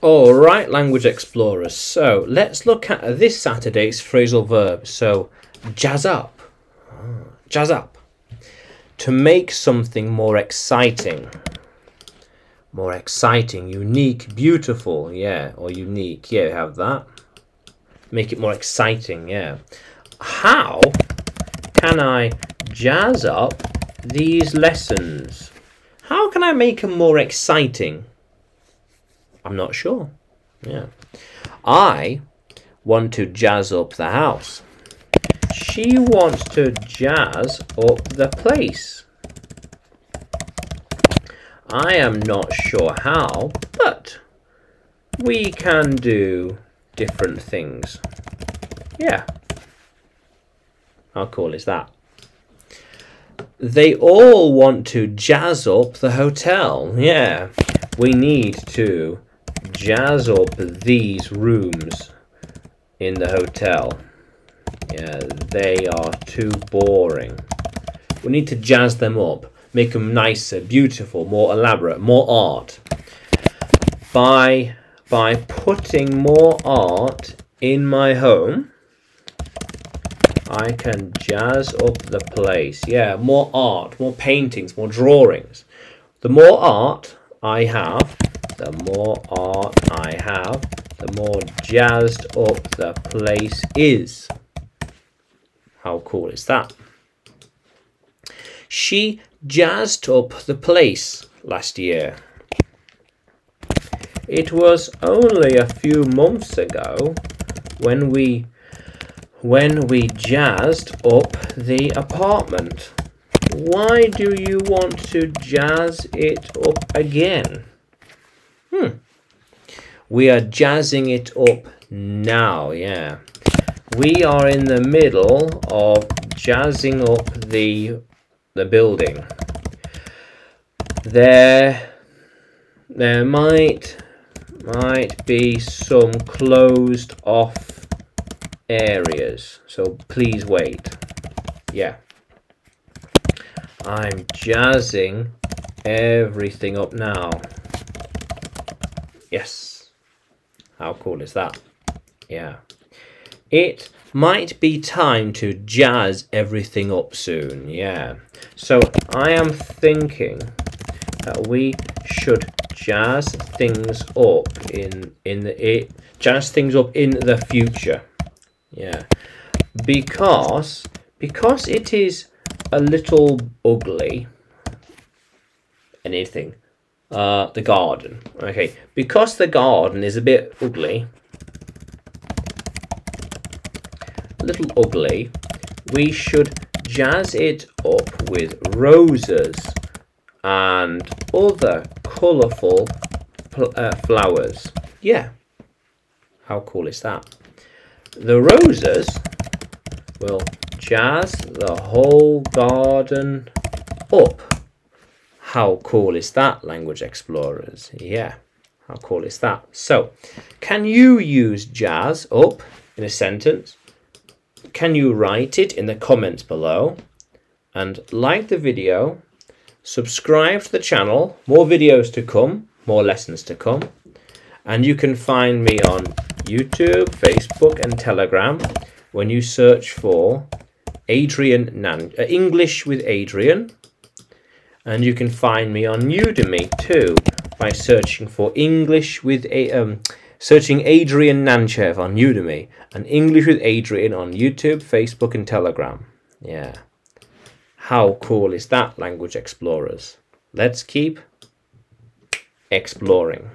All right, language explorers. So let's look at this Saturday's phrasal verbs. So jazz up, jazz up. To make something more exciting, unique, beautiful, yeah, or unique, yeah, have that. Make it more exciting, yeah. How can I jazz up these lessons? How can I make them more exciting? I'm not sure. Yeah. I want to jazz up the house. She wants to jazz up the place. I am not sure how, but we can do different things. Yeah. How cool is that? They all want to jazz up the hotel. Yeah. We need to jazz up these rooms in the hotel. Yeah, they are too boring. We need to jazz them up, make them nicer, beautiful, more elaborate, more art. By putting more art in my home, I can jazz up the place. Yeah, more art, more paintings, more drawings. The more art I have, the more jazzed up the place is. How cool is that? She jazzed up the place last year. It was only a few months ago when we jazzed up the apartment. Why do you want to jazz it up again? We are jazzing it up now, yeah. We are in the middle of jazzing up the building. There might be some closed off areas, so please wait. Yeah. I'm jazzing everything up now. Yes. How cool is that? Yeah. It might be time to jazz everything up soon. Yeah. So I am thinking that we should jazz things up in the future. Yeah. Because it is a little ugly. Anything. The garden. Okay. Because the garden is a bit ugly. A little ugly. We should jazz it up with roses and other colourful flowers. Yeah. How cool is that? The roses will jazz the whole garden up. How cool is that, language explorers? Yeah. How cool is that? So, can you use jazz up in a sentence? Can you write it in the comments below? And like the video, subscribe to the channel, more videos to come, more lessons to come. And you can find me on YouTube, Facebook and Telegram when you search for English with Adrian. And you can find me on Udemy too by searching for searching Adrian Nanchev on Udemy and English with Adrian on YouTube, Facebook and Telegram. Yeah. How cool is that, language explorers? Let's keep exploring.